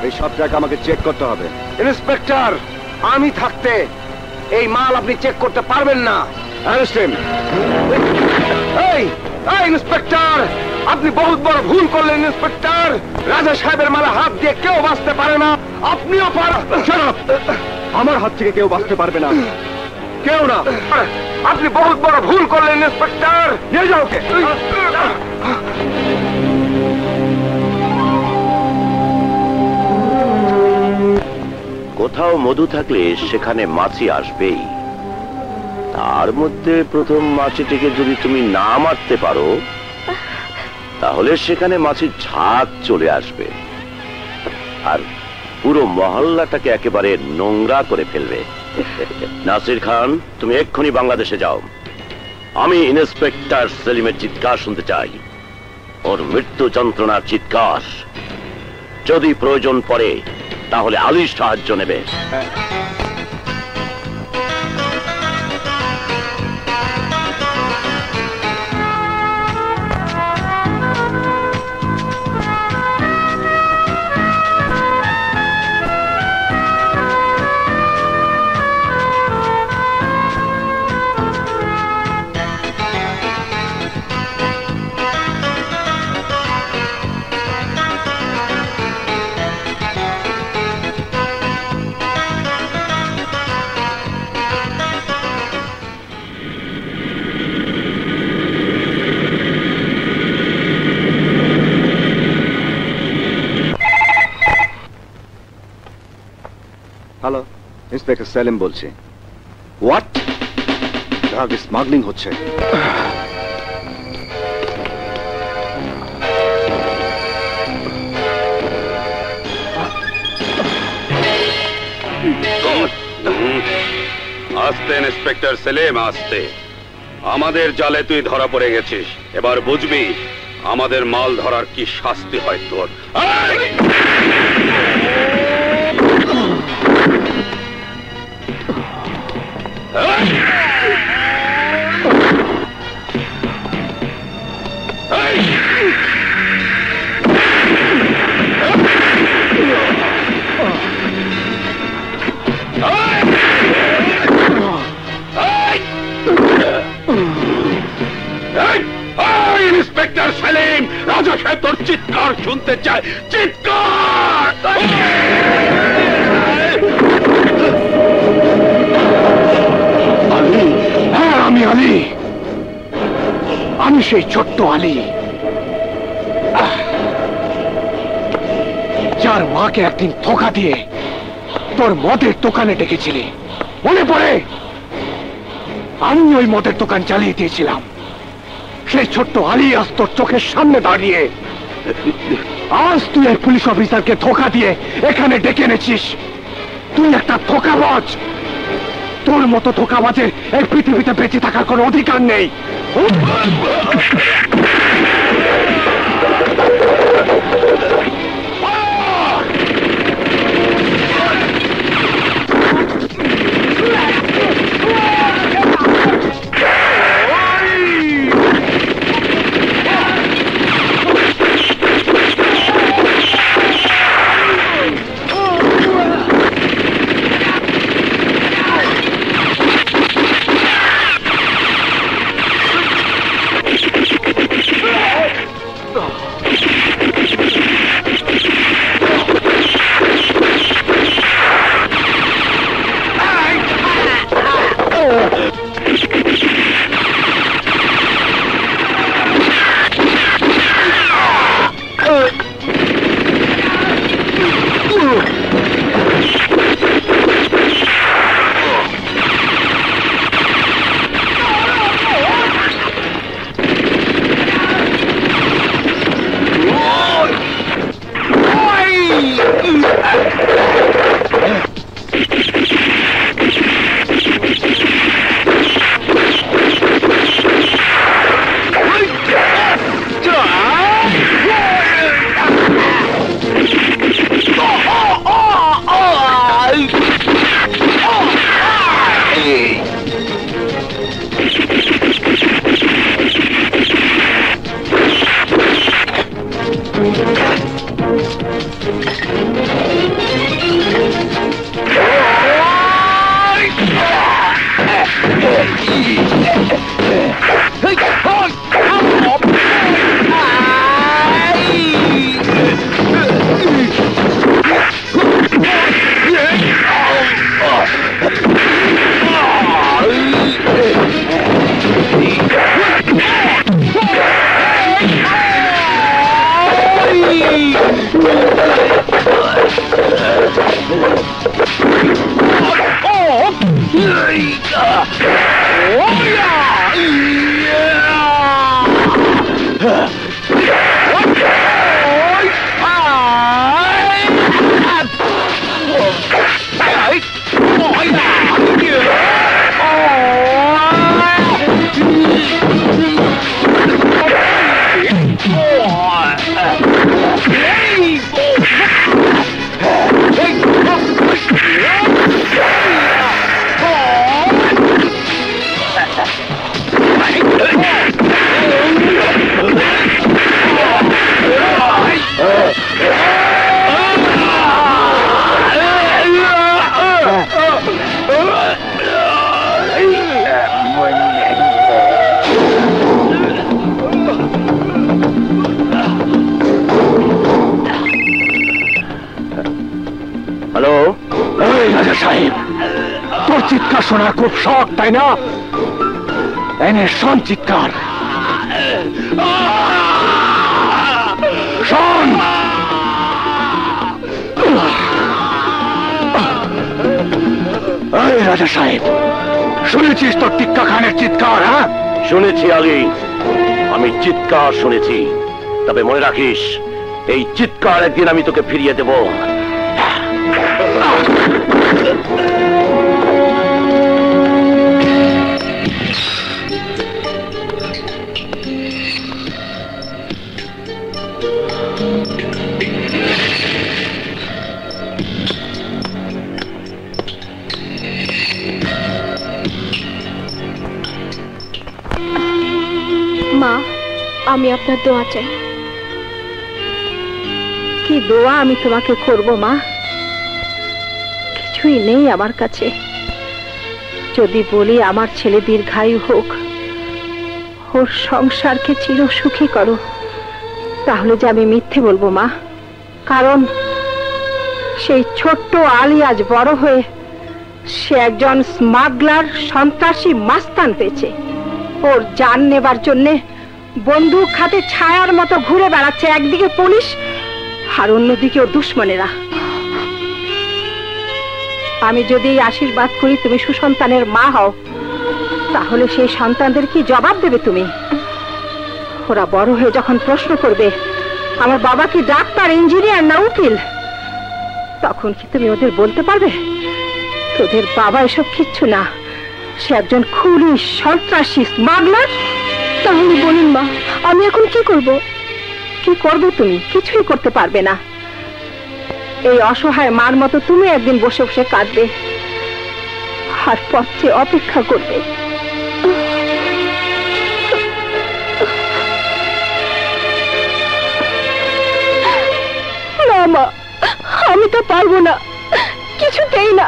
এই সব জায়গা আমাকে চেক করতে হবে। ইন্সপেক্টর, আমি থাকতে এই মাল আপনি চেক করতে পারবেন না। এই ইন্সপেক্টর, আপনি বহুত বড় ভুল করলেন ইন্সপেক্টর। রাজা সাহেবের মালে হাত দিয়ে কেউ বাঁচতে পারে না, আপনিও পারেন। আমার হাত থেকে কেউ বাঁচতে পারবে না, কেউ না। আপনি বহুত বড় ভুল করলেন ইন্সপেক্টর। নিয়ে যাও ওকে। কোথাও মধু থাকলে সেখানে মাছি আসবেই। তার মধ্যে প্রথম মাছিটিকে যদি তুমি না মারতে পারো তাহলে সেখানে মাছির ঝাঁক চলে আসবে আর পুরো মহল্লাটাকে একেবারে নোংরা করে ফেলবে। নাসির খান, তুমি এক্ষুনি বাংলাদেশে যাও। আমি ইন্সপেক্টর সেলিমের চিৎকার শুনতে চাই, ওর মৃত্যু যন্ত্রণার চিৎকার। যদি প্রয়োজন পড়ে তাহলে আলীর সাহায্য নেবে। হ্যালো, ইন্সপেক্টর সেলিম বলছি। হোয়াট? ড্রাগ স্মাগলিং হচ্ছে। আস্তে ইন্সপেক্টর সেলিম, আস্তে। আমাদের জালে তুই ধরা পড়ে গেছিস, এবার বুঝবি আমাদের মাল ধরার কি শাস্তি হয় তোর। ইন্সপেক্টর সেলিম, রাজা সাহেব তোর চিৎকার শুনতে চায়, চিৎকার। আলী, হ্যাঁ আমি আলী, আমি সেই ছোট্ট আলী যার মাকে একদিন ধোঁকা দিয়ে তোর মদের দোকানে ডেকেছিলি, মনে পড়ে? আমি ওই মদের দোকান চালিয়ে দিয়েছিলাম। সেই ছোট্ট আলী আজ তোর চোখের সামনে দাঁড়িয়ে। আজ তুই এই পুলিশ অফিসারকে ধোঁকা দিয়ে এখানে ডেকে এনেছিস। তুই একটা ধোঁকাবাজ। তোর মতো ধোঁকাবাজের এই পৃথিবীতে বেঁচে থাকার কোনো অধিকার নেই। শোনার খুব শখ, তাই না? এনে শোন চিৎকার, শোন। এই রাজা সাহেব, শুনেছিস তোর টিক্কা খানের চিৎকার? হ্যাঁ, শুনেছি আলী, আমি চিৎকার শুনেছি। তবে মনে রাখিস, এই চিৎকার একদিন আমি তোকে ফিরিয়ে দেব। মা, আমি আপনার দোয়া চাই। কি দোয়া আমি তোমাকে করব মা? কিছুই নেই আমার কাছে। যদি বলি আমার ছেলে দীর্ঘায়ু হোক, ওর সংসারকে চির সুখী করো, তাহলে যে আমি মিথ্যে বলবো মা। কারণ সেই ছোট্ট আলী আজ বড় হয়ে সে একজন স্মাগলার, সন্ত্রাসী মাস্তান পেয়েছে। ওর জান নেবার জন্যে বন্দুক হাতে ছায়ার মতো ঘুরে বেড়াচ্ছে, একদিকে পুলিশ আর অন্যদিকে ওর দুশ্মনেরা। আমি যদি এই আশীর্বাদ করি তুমি সুসন্তানের মা হও, তাহলে সেই সন্তানদের কি জবাব দেবে তুমি? ওরা বড় হয়ে যখন প্রশ্ন করবে আমার বাবা কি ডাক্তার, ইঞ্জিনিয়ার না উকিল, তখন কি তুমি ওদের বলতে পারবে তোদের বাবা এসব কিচ্ছু না, সে একজন খুনি, সন্ত্রাসী, স্মাগলার? তাহলে বলুন মা, আমি এখন কি করব? কি করবে তুমি? কিছুই করতে পারবে না। এই অসহায় মার মতো তুমি একদিন বসে বসে কাঁদবে আর পথে অপেক্ষা করবে। না মা, আমি তো পারবো না, কিছুতেই না,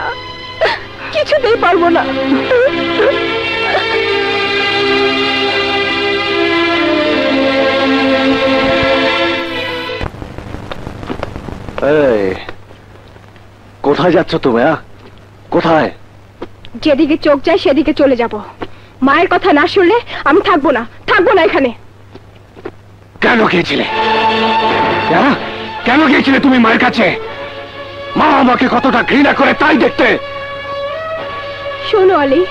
কিছুতেই পারবো না। কোথায় যাচ্ছ তুমি? কোথায়? যেদিকে চোখ যায় সেদিকে চলে যাব। মায়ের কথা না শুনলে আমি থাকবো না, থাকবো না এখানে। কেন গিয়েছিলে? কেন গিয়েছিলে তুমি মায়ের কাছে? মা আমাকে কতটা ঘৃণা করে তাই দেখতে। শোনো আলী,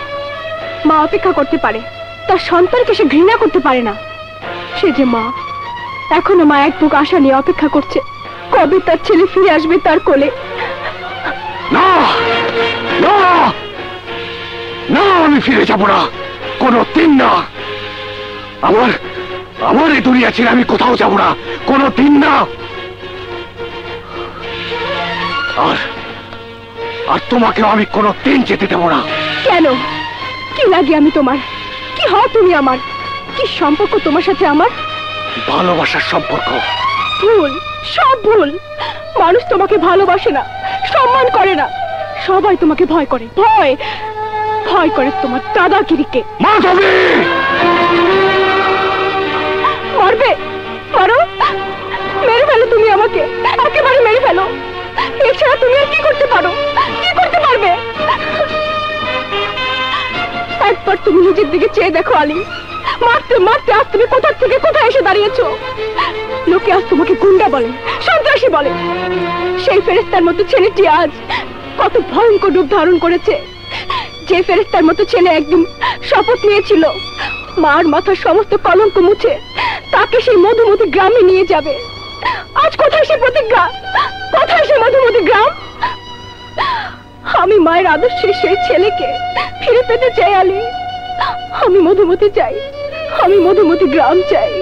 মা অপেক্ষা করতে পারে, তার সন্তানকে সে ঘৃণা করতে পারে না। সে যে মা, এখনো মা এক বুক আশা নিয়ে অপেক্ষা করছে, কবে তার ছেলে ফিরে আসবে তার কোলে। না না না, আমি ফিরে যাব না, কোনো দিন না। আমার এই দুনিয়া ছেড়ে আমি কোথাও যাব না, কোনো দিন না। আর তোমাকেও আমি কোনো দিন যেতে দেব না। কেন? কি লাগে আমি তোমার? কি হও তুমি আমার? কি সম্পর্ক তোমার সাথে আমার? ভালোবাসার সম্পর্ক। ভুল, সব ভুল। মানুষ তোমাকে ভালোবাসে না, সম্মান করে না, সবাই তোমাকে ভয় করে, ভয় ভয় করে তোমার দাদাগিরিকে। মাধবী, মারবে? মারো, মেরে ফেলো তুমি আমাকে, একেবারে মেরে ফেলো। এছাড়া তুমি আর কি করতে পারো? কি করতে পারবে? একবার তুমি নিজের দিকে চেয়ে দেখো আলী, মারতে মারতে আজ তুমি কোথা থেকে কোথায় এসে দাঁড়িয়েছো। লোকে আজ তোমাকে গুন্ডা বলে, সন্ত্রাসী বলে। সেই ফেরেশতার মতো ছেলেটি আজ কত ভয়ঙ্কর রূপ ধারণ করেছে। যে ফেরেশতার মতো ছেলে একদিন শপথ নিয়েছিল মার মাথার সমস্ত কলঙ্ক মুছে তাকে সেই মধুমতি গ্রামে নিয়ে যাবে, আজ কোথায় সে প্রতিজ্ঞা? কোথায় সে মধুমতি গ্রাম? আমি মায়ের আদর্শে সেই ছেলেকে ফিরে পেতে চাই আলী। আমি মধুমতি চাই, আমি মধুমতি গ্রাম চাই।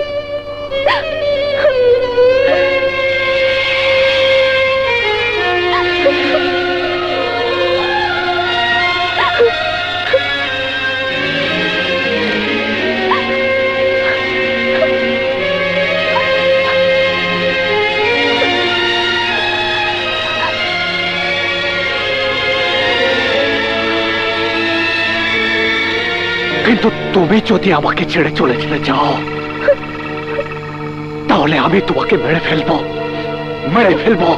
কিন্তু তুমি যদি আমাকে ছেড়ে চলে যাও, তাহলে আমি তোমাকে মেরে ফেলবো, মেরে ফেলবো।